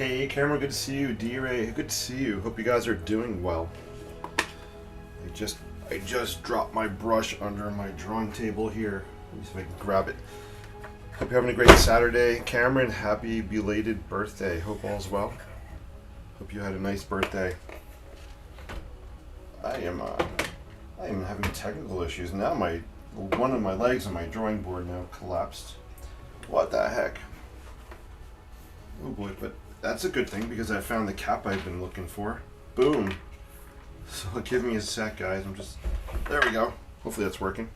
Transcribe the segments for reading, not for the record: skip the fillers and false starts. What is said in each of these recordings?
Hey Cameron, good to see you. D-Ray, good to see you. Hope you guys are doing well. I just dropped my brush under my drawing table here. Let me see if I can grab it. Hope you're having a great Saturday. Cameron, happy belated birthday. Hope all's well. Hope you had a nice birthday. I am having technical issues. Now one of my legs on my drawing board now collapsed. What the heck? Oh boy, but that's a good thing because I found the cap I've been looking for. Boom. So give me a sec, guys. There we go. Hopefully that's working.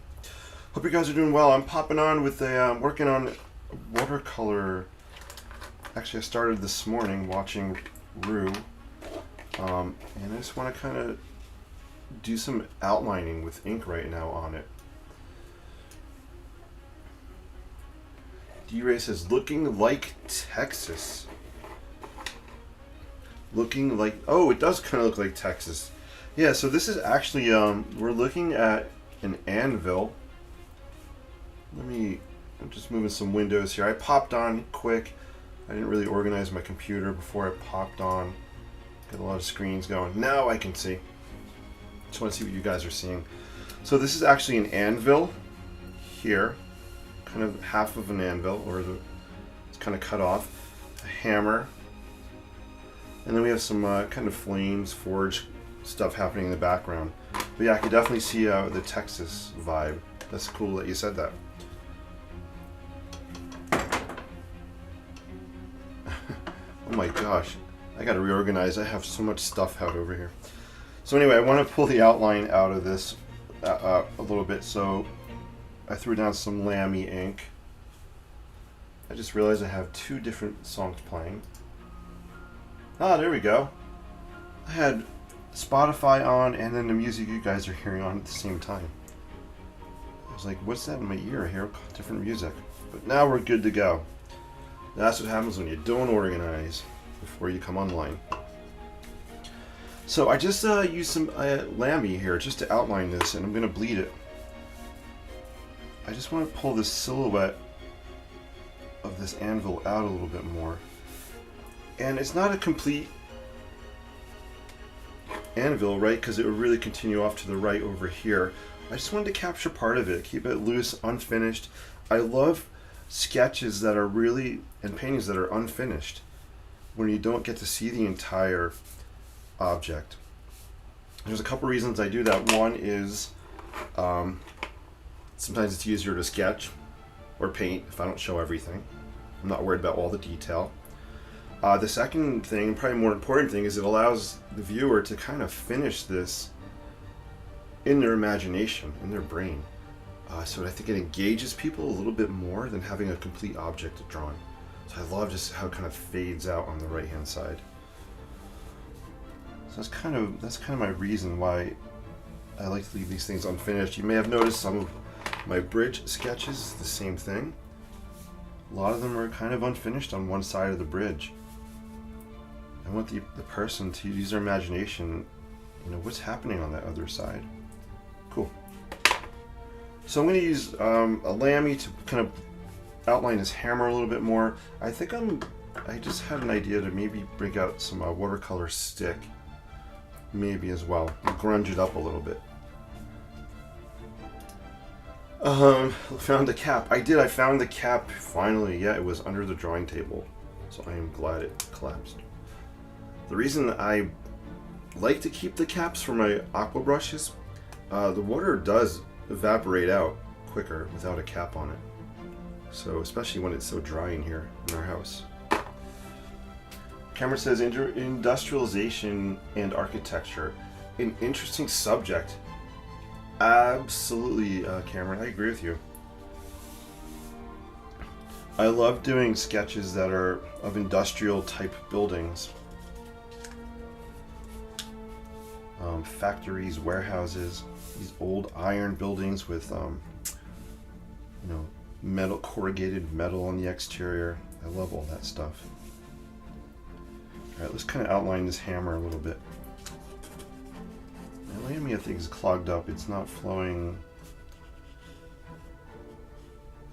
Hope you guys are doing well. I'm popping on with working on watercolor. Actually, I started this morning watching Rue. And I just want to kind of do some outlining with ink right now on it. D-Ray says, looking like Texas. Looking like, oh, it does kind of look like Texas. Yeah, so this is actually, we're looking at an anvil. I'm just moving some windows here. I popped on quick. I didn't really organize my computer before I popped on. Got a lot of screens going. Now I can see. Just want to see what you guys are seeing. So this is actually an anvil here. Kind of half of an anvil, it's kind of cut off. A hammer. And then we have some kind of flames, forge stuff happening in the background. But yeah, I can definitely see the Texas vibe. That's cool that you said that. Oh my gosh, I gotta reorganize. I have so much stuff out over here. So anyway, I want to pull the outline out of this a little bit. So I threw down some Lamy ink. I just realized I have two different songs playing. Ah, there we go. I had Spotify on and then the music you guys are hearing on at the same time. I was like, what's that in my ear? I hear different music. But now we're good to go. That's what happens when you don't organize before you come online. So I just used some Lamy here just to outline this, and I'm going to bleed it. I just want to pull the silhouette of this anvil out a little bit more. And it's not a complete anvil, right? Because it would really continue off to the right over here. I just wanted to capture part of it, keep it loose, unfinished. I love sketches that are really, and paintings that are unfinished, when you don't get to see the entire object. There's a couple reasons I do that. One is sometimes it's easier to sketch or paint if I don't show everything. I'm not worried about all the detail. The second thing, probably more important thing, is it allows the viewer to kind of finish this in their imagination, in their brain. So I think it engages people a little bit more than having a complete object drawn. So I love just how it kind of fades out on the right hand side. So that's kind of my reason why I like to leave these things unfinished. You may have noticed some of my bridge sketches, the same thing. A lot of them are kind of unfinished on one side of the bridge. I want the person to use their imagination, what's happening on that other side. Cool. So I'm going to use a Lamy to kind of outline this hammer a little bit more. I just had an idea to maybe bring out some watercolor stick, maybe as well, grunge it up a little bit. Found the cap. I found the cap finally. Yeah, it was under the drawing table, so I am glad it collapsed. The reason I like to keep the caps for my aqua brushes, the water does evaporate out quicker without a cap on it. So especially when it's so dry in here in our house. Cameron says industrialization and architecture, an interesting subject. Absolutely, Cameron, I agree with you. I love doing sketches that are of industrial type buildings. Factories, warehouses, these old iron buildings with metal, corrugated metal on the exterior. I love all that stuff. Alright, let's kind of outline this hammer a little bit. The Lamy, I think, is clogged up. It's not flowing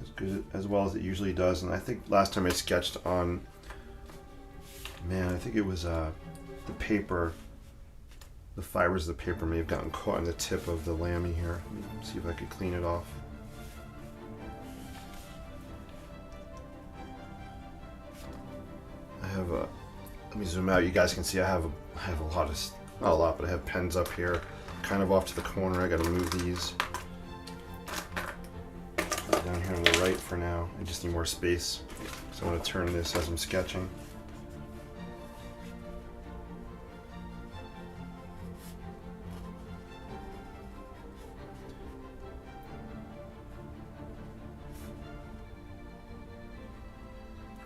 as good as well as it usually does. And I think last time I sketched on Man, I think it was the paper. The fibers of the paper may have gotten caught in the tip of the lammy here. Let me see if I could clean it off. I have a. Let me zoom out. You guys can see I have a lot of, not a lot, but I have pens up here, kind of off to the corner. I got to move these. Down here on the right for now. I just need more space, so I want to turn this as I'm sketching.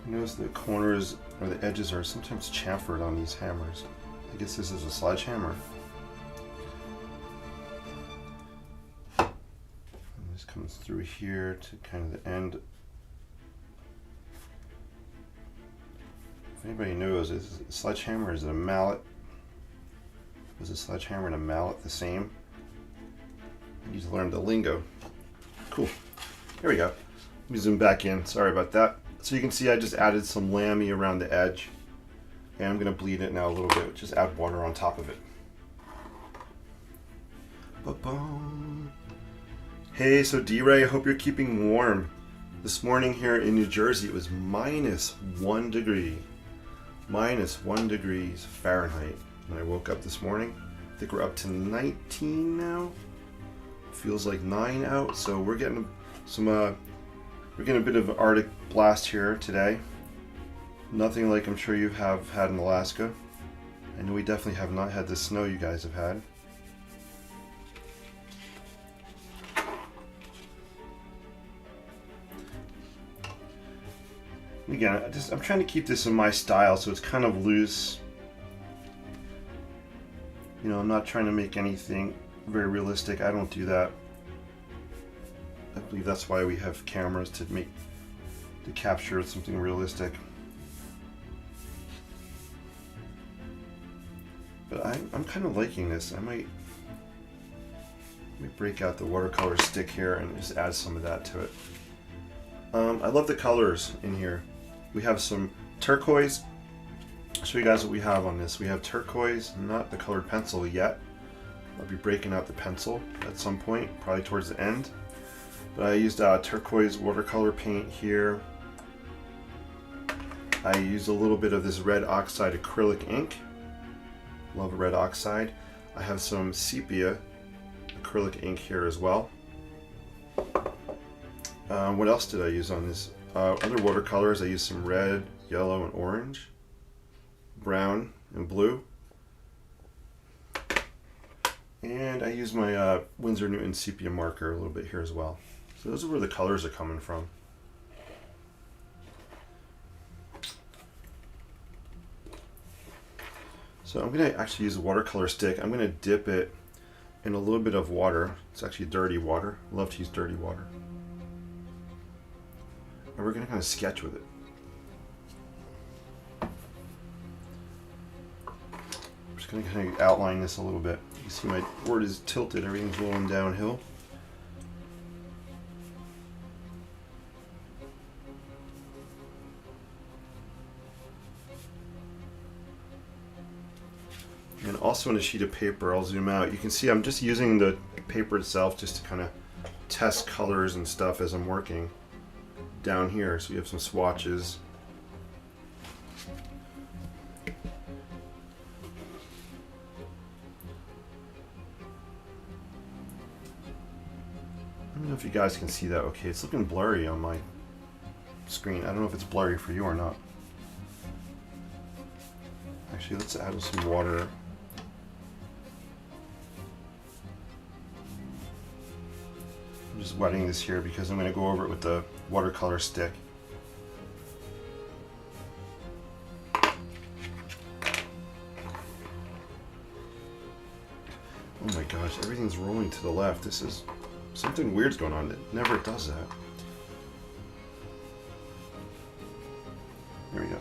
Notice the corners or the edges are sometimes chamfered on these hammers. I guess this is a sledgehammer. And this comes through here to kind of the end. If anybody knows, is a sledgehammer, is it a mallet? Was a sledgehammer and a mallet the same? I need to learn the lingo. Cool. Here we go. Let me zoom back in. Sorry about that. So you can see I just added some lammy around the edge. And I'm going to bleed it now a little bit. Just add water on top of it. Ba-boom. Hey, so D-Ray, I hope you're keeping warm. This morning here in New Jersey, it was -1 degree. -1 degrees Fahrenheit. When I woke up this morning, I think we're up to 19 now. Feels like 9 out, so we're getting some we're getting a bit of Arctic blast here today. Nothing like I'm sure you have had in Alaska. I know we definitely have not had the snow you guys have had. Again, I'm trying to keep this in my style, so it's kind of loose. You know, I'm not trying to make anything very realistic. I don't do that. I believe that's why we have cameras, to capture something realistic. But I'm kind of liking this. I might break out the watercolor stick here and just add some of that to it. I love the colors in here. We have some turquoise. I'll show you guys what we have on this. We have turquoise, not the colored pencil yet. I'll be breaking out the pencil at some point, probably towards the end. But I used turquoise watercolor paint here. I used a little bit of this red oxide acrylic ink. Love red oxide. I have some sepia acrylic ink here as well. What else did I use on this? Other watercolors, I used some red, yellow, and orange, brown, and blue. And I used my Winsor Newton sepia marker a little bit here as well. So those are where the colors are coming from. So I'm going to actually use a watercolor stick. I'm going to dip it in a little bit of water. It's actually dirty water. I love to use dirty water. And we're going to kind of sketch with it. I'm just going to kind of outline this a little bit. You see my board is tilted, everything's rolling downhill. And also on a sheet of paper, I'll zoom out. You can see I'm just using the paper itself just to kind of test colors and stuff as I'm working down here. So we have some swatches. I don't know if you guys can see that okay. It's looking blurry on my screen. I don't know if it's blurry for you or not. Actually, let's add some water. I'm just wetting this here because I'm going to go over it with the watercolor stick. Oh my gosh, everything's rolling to the left. This is something weird's going on. It never does that. There we go.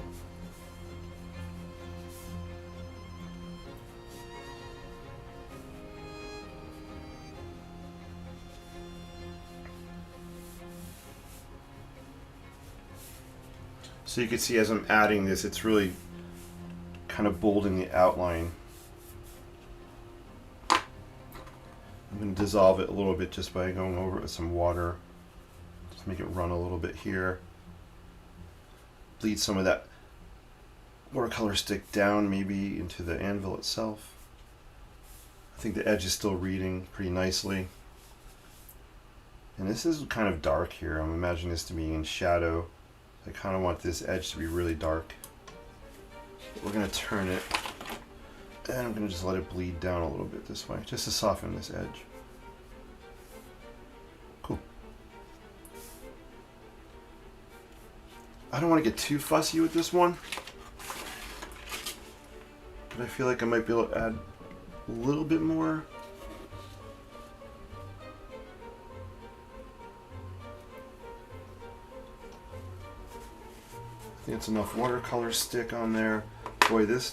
So you can see as I'm adding this, it's really kind of bolding the outline. I'm going to dissolve it a little bit just by going over it with some water. Just make it run a little bit here. Bleed some of that watercolor stick down maybe into the anvil itself. I think the edge is still reading pretty nicely. And this is kind of dark here. I'm imagining this to be in shadow. I kind of want this edge to be really dark. We're going to turn it, and I'm going to just let it bleed down a little bit this way, just to soften this edge. Cool. I don't want to get too fussy with this one, but I feel like I might be able to add a little bit more. I think it's enough watercolor stick on there. Boy, this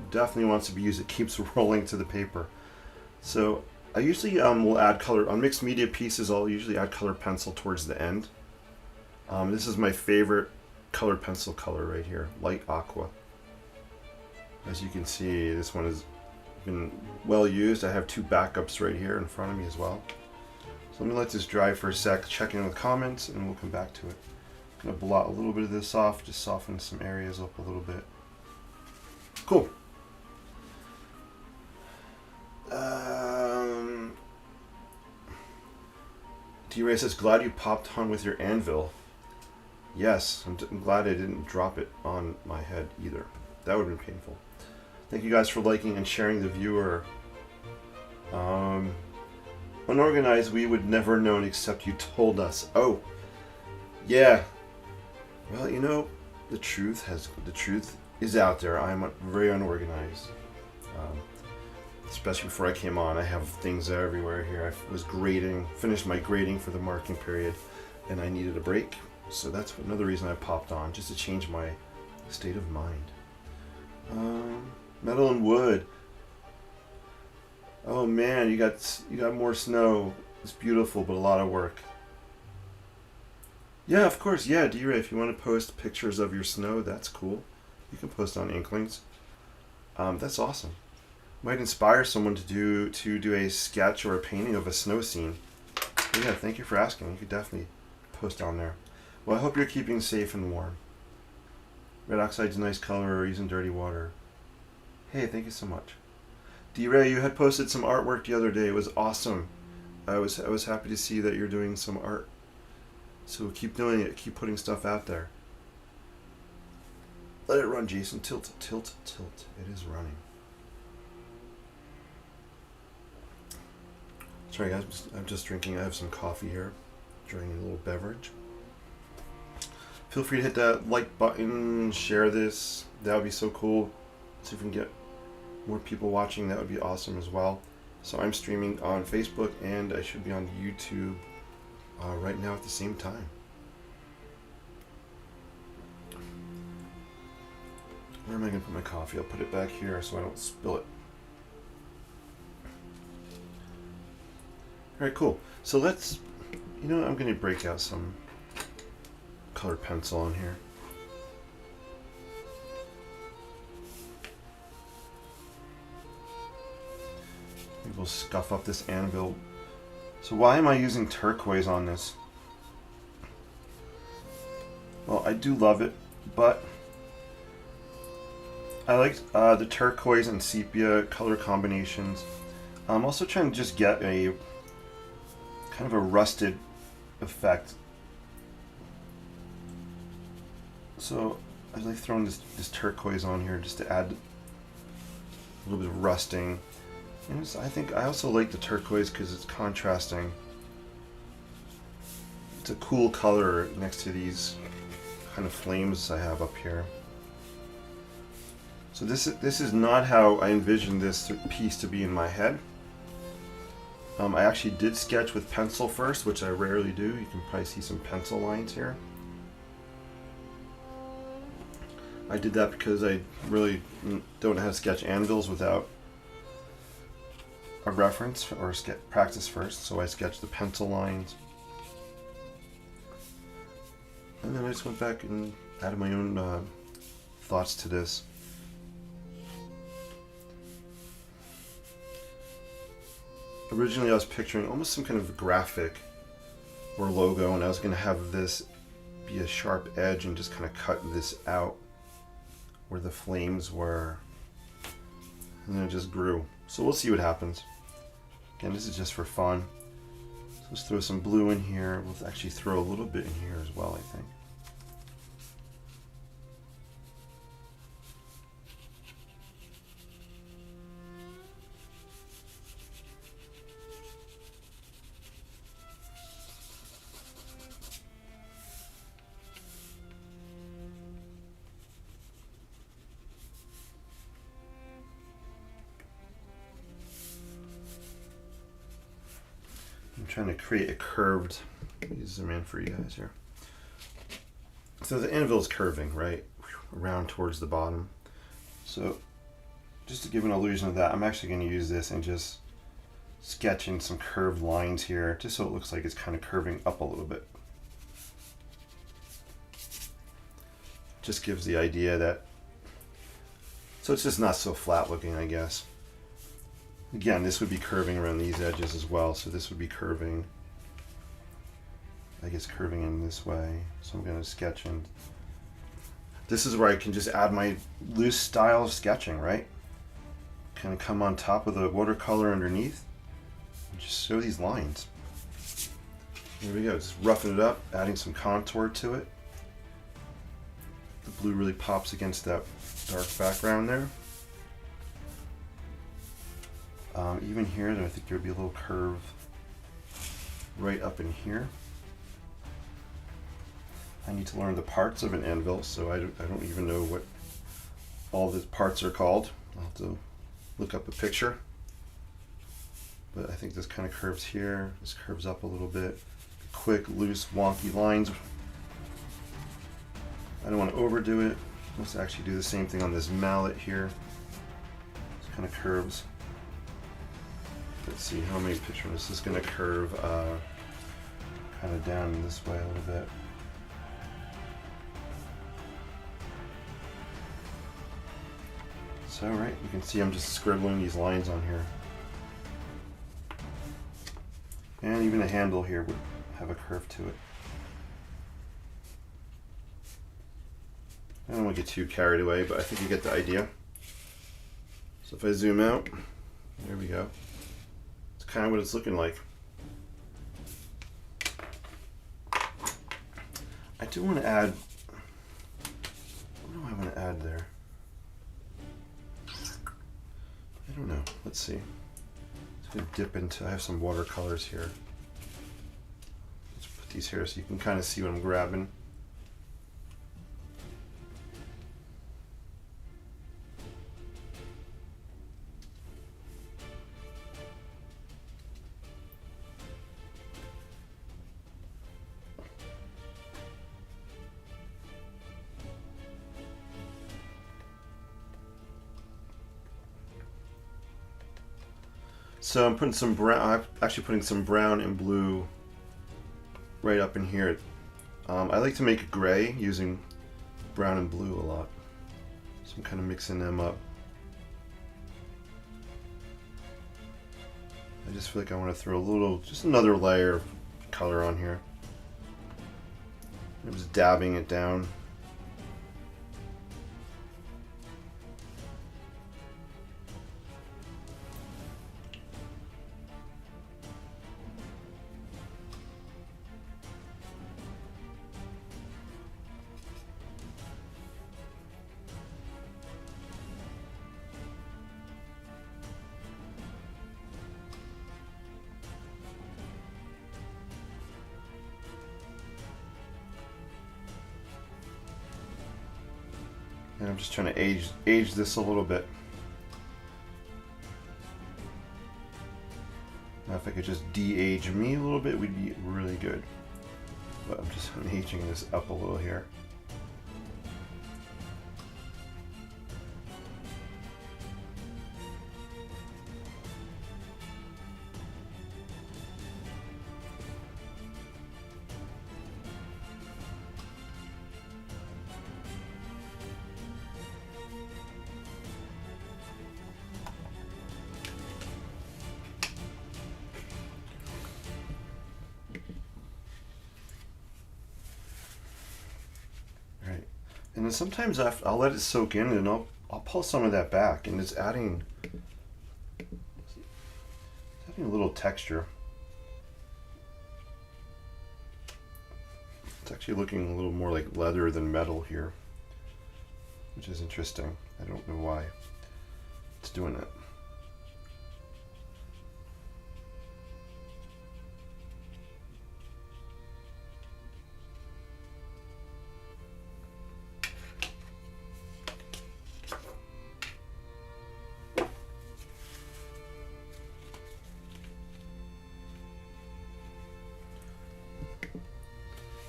definitely wants to be used. It keeps rolling to the paper. So I usually will add color on mixed media pieces. I'll usually add color pencil towards the end. This is my favorite colored pencil color right here, light aqua. As you can see, this one has been well used. I have two backups right here in front of me as well. So let me let this dry for a sec, check in with comments, and we'll come back to it. I'm going to blot a little bit of this off, just soften some areas up a little bit. Cool. D-Ray says, glad you popped on with your anvil. Yes, I'm glad I didn't drop it on my head either. That would have been painful. Thank you guys for liking and sharing the viewer. Unorganized, we would never known except you told us. Oh, yeah. Well, you know, the truth is out there. I'm very unorganized. Especially before I came on, I have things everywhere here. I was finished my grading for the marking period, and I needed a break. So that's another reason I popped on, just to change my state of mind. Metal and wood. Oh man, you got more snow. It's beautiful, but a lot of work. Yeah, of course. Yeah, D-Ray, if you want to post pictures of your snow, that's cool. You can post on Inklings. That's awesome. Might inspire someone to do a sketch or a painting of a snow scene. But yeah, thank you for asking. You could definitely post on there. Well, I hope you're keeping safe and warm. Red oxide's a nice color, using dirty water. Hey, thank you so much. D-Ray, you had posted some artwork the other day. It was awesome. I was happy to see that you're doing some art. So keep doing it. Keep putting stuff out there. Let it run, Jason. Tilt, tilt, tilt. It is running. Sorry guys, I'm just drinking. I have some coffee here. Drinking a little beverage. Feel free to hit that like button, share this. That would be so cool. See if we can get more people watching. That would be awesome as well. So I'm streaming on Facebook, and I should be on YouTube right now at the same time. Where am I going to put my coffee? I'll put it back here so I don't spill it. Alright, cool. So let's, I'm going to break out some colored pencil on here. Maybe we'll scuff up this anvil. So why am I using turquoise on this? Well, I do love it, but I like the turquoise and sepia color combinations. I'm also trying to just get a kind of a rusted effect. So I like throwing this turquoise on here just to add a little bit of rusting. And I think I also like the turquoise because it's contrasting. It's a cool color next to these kind of flames I have up here. So this is not how I envisioned this piece to be in my head. I actually did sketch with pencil first, which I rarely do. You can probably see some pencil lines here. I did that because I really don't know how to sketch anvils without a reference or practice first, so I sketched the pencil lines. And then I just went back and added my own thoughts to this. originally I was picturing almost some kind of graphic or logo, and I was going to have this be a sharp edge and just kind of cut this out where the flames were, and then it just grew. So we'll see what happens. Again, this is just for fun. So let's throw some blue in here. We'll actually throw a little bit in here as well, I think. I'm trying to create a curved, let me zoom in for you guys here. So the anvil is curving, right? Around towards the bottom. So just to give an illusion of that, I'm actually going to use this and just sketch in some curved lines here, just so it looks like it's kind of curving up a little bit. Just gives the idea that, so it's just not so flat looking, I guess. Again, this would be curving around these edges as well, so this would be curving, I guess curving in this way. So I'm going to sketch in. This is where I can just add my loose style of sketching, right? Kind of come on top of the watercolor underneath and just show these lines. There we go, just roughing it up, adding some contour to it. The blue really pops against that dark background there. Even here, I think there would be a little curve right up in here. I need to learn the parts of an anvil, so I don't even know what all the parts are called. I'll have to look up a picture. But I think this kind of curves here. This curves up a little bit. Quick, loose, wonky lines. I don't want to overdo it. Let's actually do the same thing on this mallet here. This kind of curves. Let's see how many pictures. This is going to curve kind of down this way a little bit. So right, you can see I'm just scribbling these lines on here. And even the handle here would have a curve to it. I don't want to get too carried away, but I think you get the idea. So if I zoom out, there we go. It's kind of what it's looking like. I do want to add, what do I want to add there? I don't know, let's see. Let's go dip into, I have some watercolors here. Let's put these here so you can kind of see what I'm grabbing. So I'm putting some brown, I'm actually putting some brown and blue right up in here. I like to make it gray using brown and blue a lot. So I'm kind of mixing them up. I just feel like I want to throw a little, just another layer of color on here. I'm just dabbing it down. And I'm just trying to age this a little bit. Now if I could just de-age me a little bit, we'd be really good. But I'm aging this up a little here. And then sometimes I'll let it soak in, and I'll pull some of that back, and it's adding a little texture. It's actually looking a little more like leather than metal here, which is interesting. I don't know why it's doing it.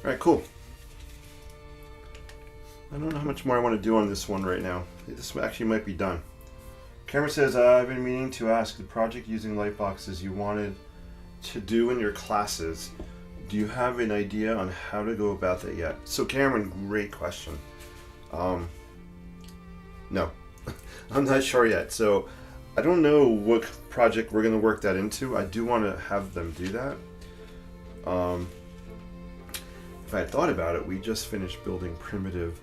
All right, cool. I don't know how much more I want to do on this one right now. This actually might be done. Cameron says, I've been meaning to ask, the project using light boxes you wanted to do in your classes, do you have an idea on how to go about that yet? So Cameron, great question. No, I'm not sure yet. So I don't know what project we're going to work that into. I do want to have them do that. If I had thought about it, we just finished building primitive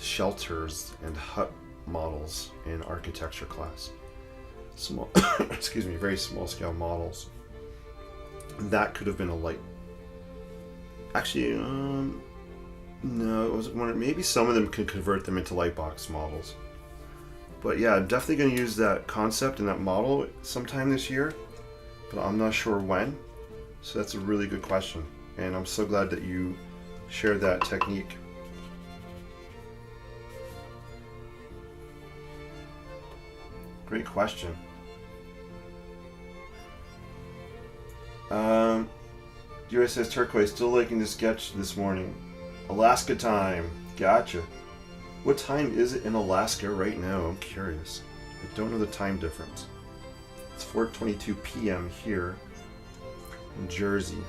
shelters and hut models in architecture class. Small, excuse me, very small scale models. That could have been a light. Actually, no, it was one. Maybe some of them can convert them into light box models. But yeah, I'm definitely going to use that concept and that model sometime this year, but I'm not sure when. So that's a really good question, and I'm so glad that you shared that technique. Great question. US says Turquoise, still liking the sketch this morning. Alaska time. Gotcha. What time is it in Alaska right now? I'm curious. I don't know the time difference. It's 4:22 p.m. here in Jersey,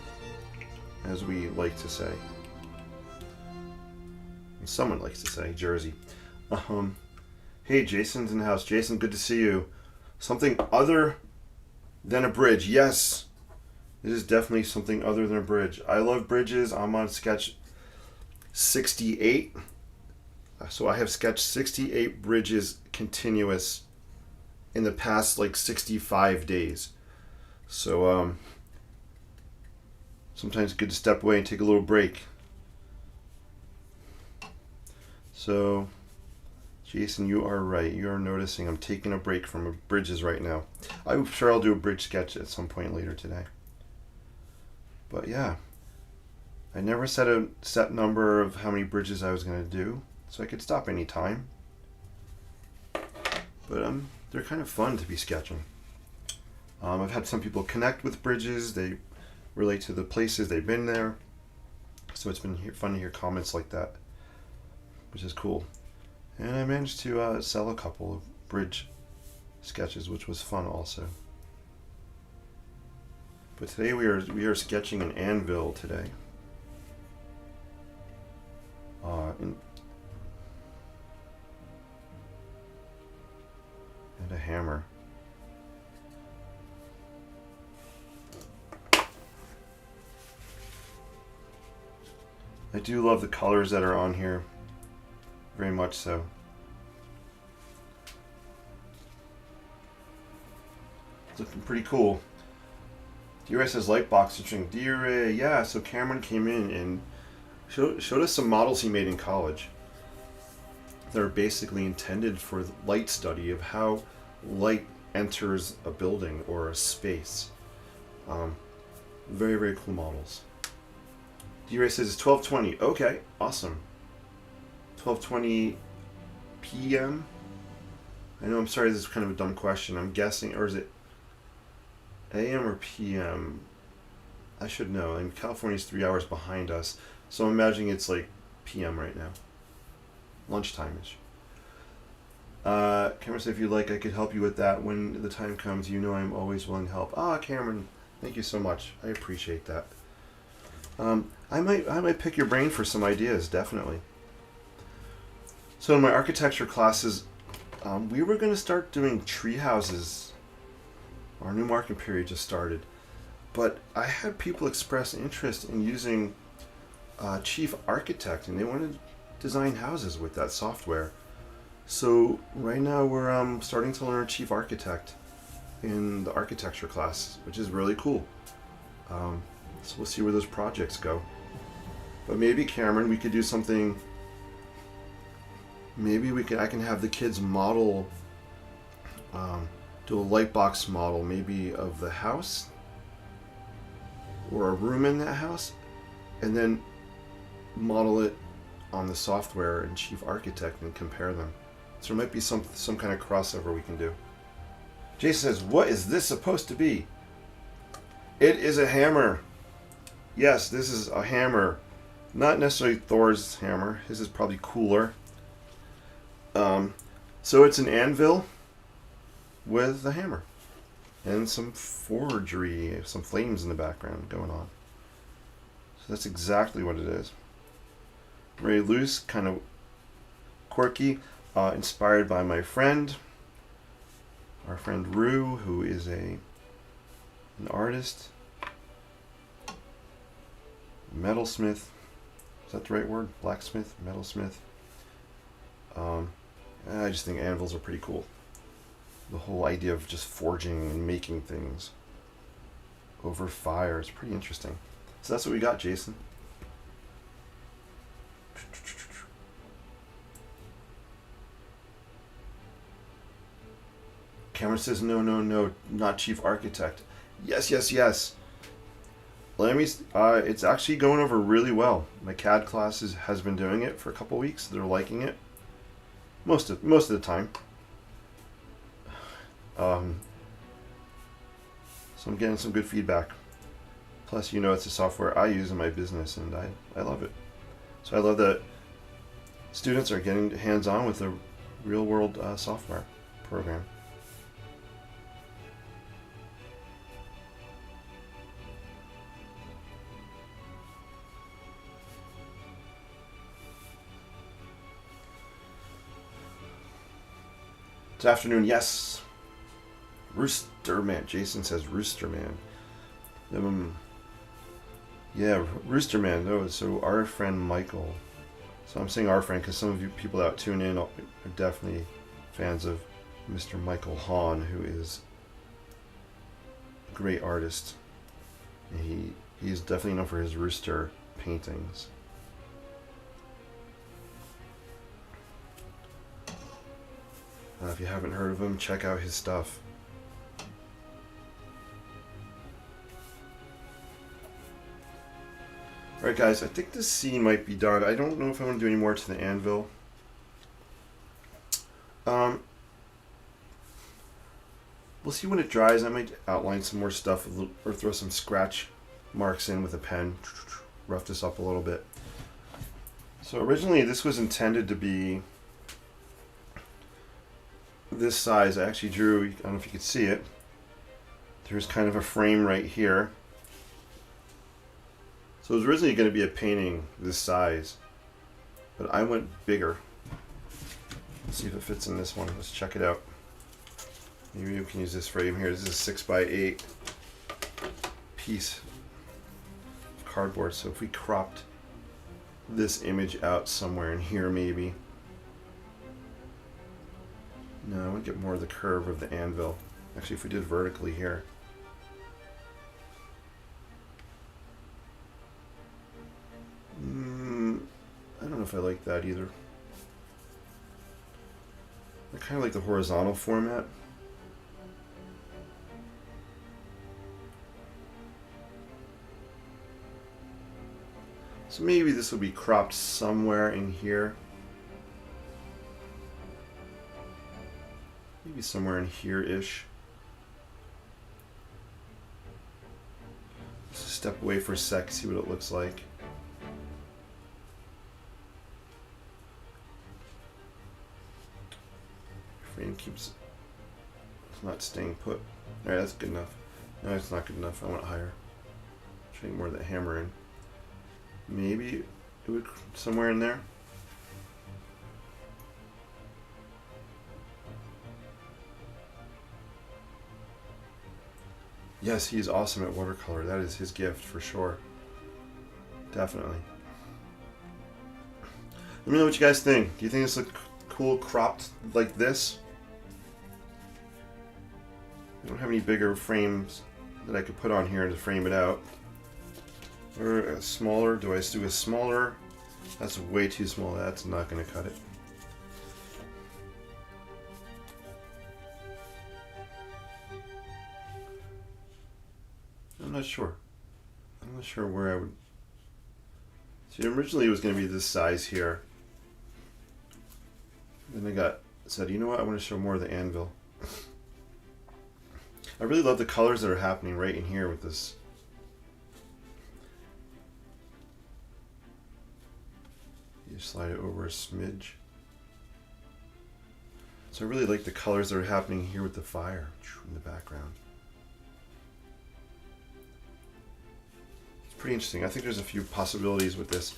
as we like to say. Someone likes to say Jersey. Hey, Jason's in the house. Jason, good to see you. Something other than a bridge. Yes, it is definitely something other than a bridge. I love bridges. I'm on sketch 68. So I have sketched 68 bridges continuous in the past like 65 days. So sometimes it's good to step away and take a little break. So Jason, you are right. You are noticing I'm taking a break from bridges right now. I'm sure I'll do a bridge sketch at some point later today. But yeah, I never set a set number of how many bridges I was going to do, so I could stop anytime. But they're kind of fun to be sketching. I've had some people connect with bridges. They relate to the places they've been there. So it's been fun to hear comments like that, which is cool. And I managed to sell a couple of bridge sketches, which was fun also. But today we are sketching an anvil today. And a hammer. I do love the colors that are on here. Very much so. It's looking pretty cool. DRA says Lightbox interesting. DRA, yeah, so Cameron came in and showed us some models he made in college that are basically intended for light study of how light enters a building or a space. Very, very cool models. DRA says it's 12:20. Okay, awesome. 12:20 p.m. I know, I'm sorry, this is kind of a dumb question. I'm guessing, or is it a.m. or p.m.? I should know. And California's 3 hours behind us, so I'm imagining it's like p.m. right now. Lunchtime-ish. Cameron said, if you like, I could help you with that when the time comes. You know I'm always willing to help. Cameron, thank you so much. I appreciate that. I might pick your brain for some ideas, definitely. So in my architecture classes, we were going to start doing tree houses. Our new marking period just started. But I had people express interest in using Chief Architect, and they wanted design houses with that software. So right now we're starting to learn Chief Architect in the architecture class, which is really cool. So we'll see where those projects go. But maybe, Cameron, we could do something. Maybe I can have the kids model, do a light box model, maybe of the house or a room in that house, and then model it on the software in Chief Architect and compare them. So there might be some kind of crossover we can do. Jason says, "What is this supposed to be?" It is a hammer. Yes, this is a hammer. Not necessarily Thor's hammer. His is probably cooler. So it's an anvil with a hammer and some forgery, some flames in the background going on. So that's exactly what it is. Very loose, kind of quirky, inspired by my friend, our friend Rue, who is an artist, metalsmith. Is that the right word? Blacksmith, metalsmith. I just think anvils are pretty cool. The whole idea of just forging and making things over fire is pretty interesting. So that's what we got, Jason. Cameron says, no, not Chief Architect. Yes. Let me. It's actually going over really well. My CAD class has been doing it for a couple weeks. They're liking it. Most of the time. So I'm getting some good feedback. Plus, it's a software I use in my business, and I love it. So I love that students are getting hands-on with a real-world software program. It's afternoon, yes. Rooster Man. Jason says Rooster Man. Yeah, Rooster Man. Oh, so our friend Michael. So I'm saying our friend because some of you people that tune in are definitely fans of Mr. Michael Hahn, who is a great artist. And he is definitely known for his rooster paintings. If you haven't heard of him, check out his stuff. Alright guys, I think this scene might be done. I don't know if I want to do any more to the anvil. We'll see when it dries. I might outline some more stuff or throw some scratch marks in with a pen. Rough this up a little bit. So originally this was intended to be this size. I actually drew, I don't know if you could see it. There's kind of a frame right here. So it was originally going to be a painting this size, but I went bigger. Let's see if it fits in this one. Let's check it out. Maybe we can use this frame here. This is a 6x8 piece of cardboard. So if we cropped this image out somewhere in here, maybe. No, I want to get more of the curve of the anvil. Actually, if we did vertically here. I don't know if I like that either. I kind of like the horizontal format. So maybe this will be cropped somewhere in here. Maybe somewhere in here-ish. Just step away for a sec, see what it looks like. Frame keeps, it's not staying put. Alright, that's good enough. No, it's not good enough. I want it higher. Try more of that hammer in. Maybe it would somewhere in there. Yes, he is awesome at watercolor. That is his gift for sure. Definitely. Let me know what you guys think. Do you think this looks cool cropped like this? I don't have any bigger frames that I could put on here to frame it out. Or a smaller. Do I do a smaller? That's way too small. That's not going to cut it. I'm not sure. I'm not sure where I would. See, originally it was going to be this size here. Then I said, you know what? I want to show more of the anvil. I really love the colors that are happening right in here with this. You slide it over a smidge. So I really like the colors that are happening here with the fire in the background. It's pretty interesting. I think there's a few possibilities with this.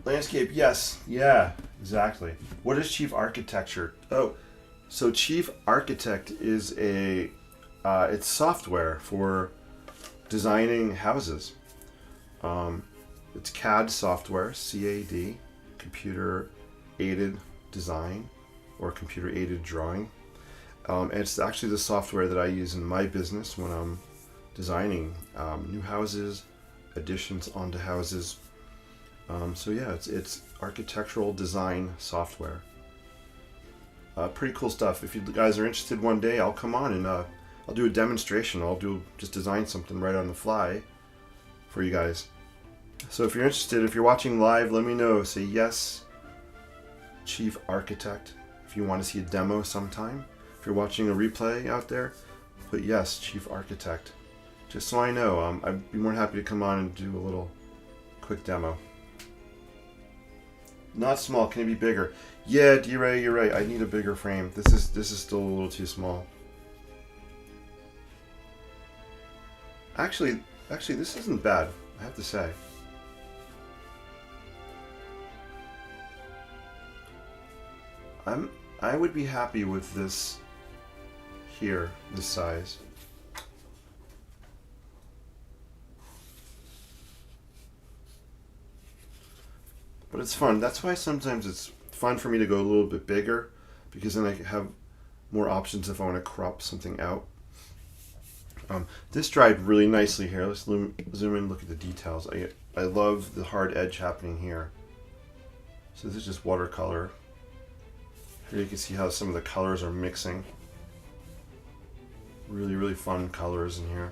Landscape, yes. Yeah, exactly. What is Chief Architecture? Oh, so Chief Architect is it's software for designing houses. It's CAD software, CAD, computer aided design or computer aided drawing. And it's actually the software that I use in my business when I'm designing new houses, additions onto houses. So yeah, it's architectural design software. Pretty cool stuff. If you guys are interested one day, I'll come on and I'll do a demonstration. I'll just design something right on the fly for you guys. So if you're interested, if you're watching live, let me know. Say yes, Chief Architect. If you want to see a demo sometime. If you're watching a replay out there, put yes, Chief Architect. Just so I know. I'd be more than happy to come on and do a little quick demo. Not small. Can it be bigger? Yeah, D-Ray, you're right. I need a bigger frame. This is still a little too small. Actually, this isn't bad, I have to say. I would be happy with this here, this size. But it's fun. That's why sometimes it's fun for me to go a little bit bigger, because then I have more options if I want to crop something out. This dried really nicely here. Let's zoom in, look at the details. I love the hard edge happening here. So this is just watercolor. Here you can see how some of the colors are mixing. Really, really fun colors in here.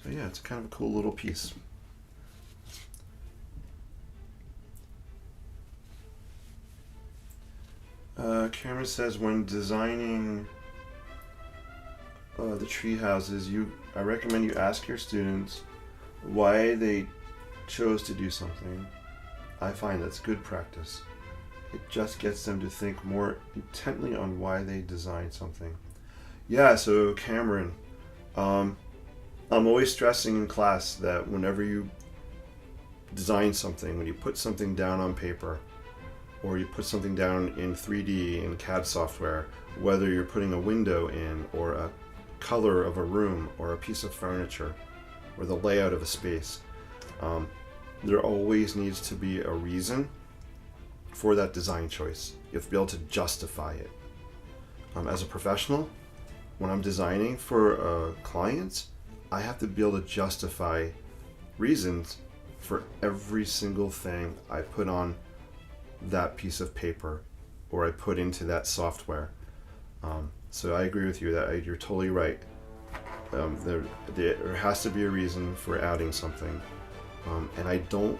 So yeah, it's kind of a cool little piece. Cameron says when designing the tree houses, I recommend you ask your students why they chose to do something. I find that's good practice. It just gets them to think more intently on why they designed something. Yeah, so Cameron, I'm always stressing in class that whenever you design something, when you put something down on paper, or you put something down in 3D in CAD software, whether you're putting a window in, or a color of a room, or a piece of furniture, or the layout of a space, there always needs to be a reason for that design choice. You have to be able to justify it. As a professional, when I'm designing for clients, I have to be able to justify reasons for every single thing I put on that piece of paper or I put into that software. So I agree with you that you're totally right. There has to be a reason for adding something. And I don't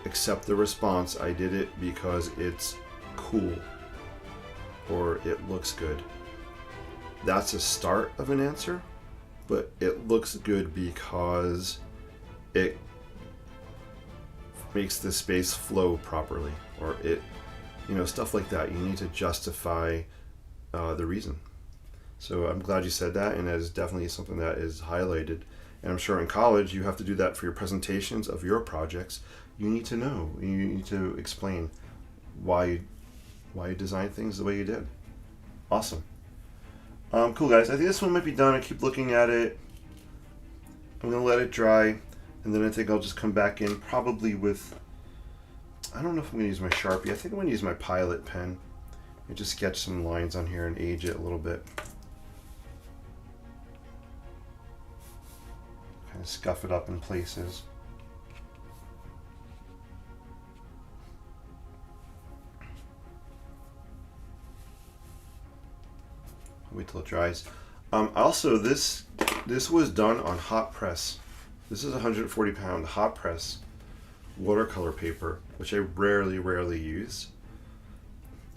accept the response, I did it because it's cool or it looks good. That's a start of an answer, but it looks good because it makes the space flow properly, or stuff like that. You need to justify the reason. So I'm glad you said that, and that is definitely something that is highlighted. And I'm sure in college you have to do that for your presentations of your projects. You need to know. You need to explain why you designed things the way you did. Awesome. Cool, guys. I think this one might be done. I keep looking at it. I'm going to let it dry, and then I think I'll just come back in probably with, I don't know if I'm going to use my Sharpie. I think I'm going to use my Pilot pen and just sketch some lines on here and age it a little bit. Kind of scuff it up in places. Wait till it dries. Also, this was done on hot press. This is 140 pound hot press watercolor paper, which I rarely use.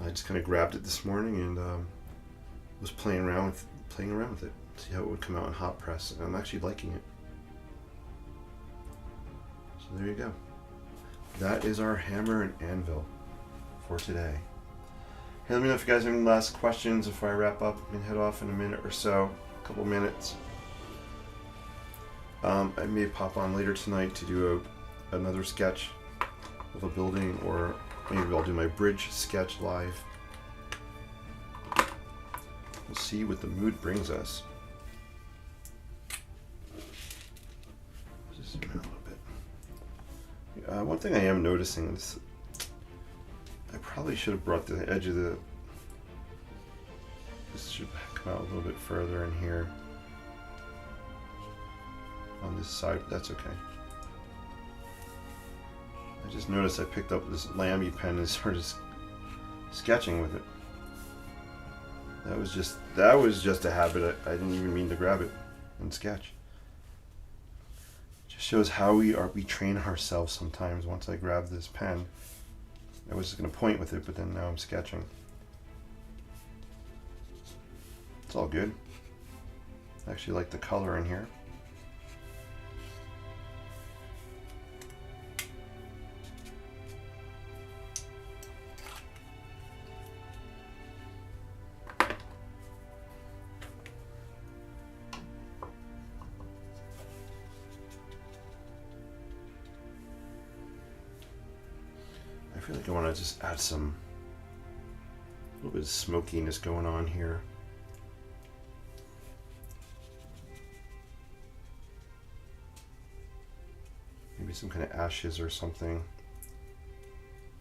I just kind of grabbed it this morning and was playing around with it, see how it would come out in hot press, and I'm actually liking it. So there you go. That is our hammer and anvil for today. Hey, let me know if you guys have any last questions before I wrap up and head off in a minute or so, a couple minutes. I may pop on later tonight to do another sketch of a building, or maybe I'll do my bridge sketch live. We'll see what the mood brings us. Just zoom out a little bit. One thing I am noticing is I probably should have brought the edge of this should come out a little bit further in here on this side, but that's okay. I just noticed I picked up this Lamy pen and started sketching with it. That was just a habit. I didn't even mean to grab it and sketch. Just shows how we train ourselves sometimes. Once I grab this pen, I was just going to point with it, but then now I'm sketching. It's all good. I actually like the color in here. I feel like I want to just add a little bit of smokiness going on here. Maybe some kind of ashes or something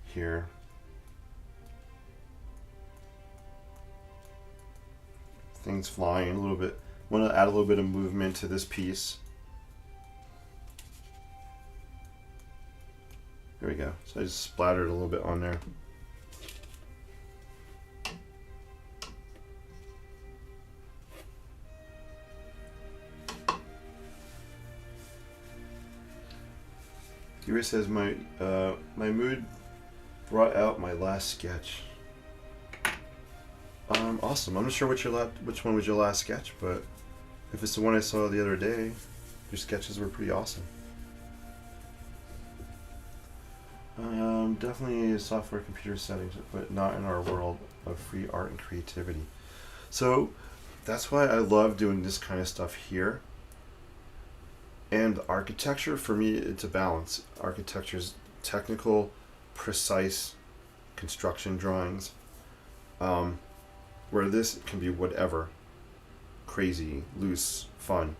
here. Things flying a little bit. Want to add a little bit of movement to this piece. There we go. So I just splattered a little bit on there. Kira says my mood brought out my last sketch. Awesome. I'm not sure which one was your last sketch, but if it's the one I saw the other day, your sketches were pretty awesome. Definitely software computer settings, but not in our world of free art and creativity. So that's why I love doing this kind of stuff here. And architecture, for me, it's a balance. Architecture is technical, precise construction drawings, where this can be whatever, crazy, loose, fun.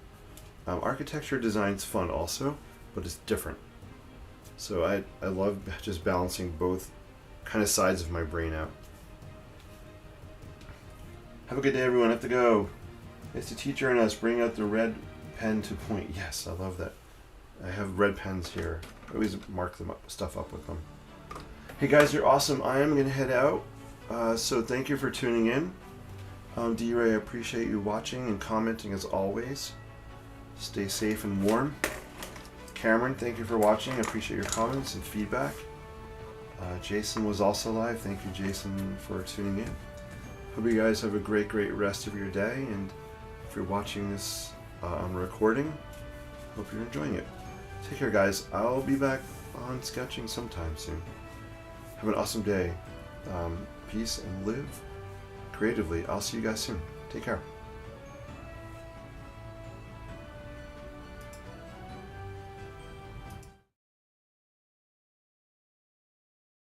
Architecture design's fun also, but it's different. So I love just balancing both kind of sides of my brain out. Have a good day, everyone. I have to go. It's the teacher in us. Bring out the red pen to point. Yes, I love that. I have red pens here. I always mark stuff up with them. Hey guys, you're awesome. I am going to head out. So thank you for tuning in. D-Ray, I appreciate you watching and commenting as always. Stay safe and warm. Cameron, thank you for watching. I appreciate your comments and feedback. Jason was also live. Thank you, Jason, for tuning in. Hope you guys have a great rest of your day. And if you're watching this on recording, hope you're enjoying it. Take care, guys. I'll be back on sketching sometime soon. Have an awesome day. Peace and live creatively. I'll see you guys soon. Take care.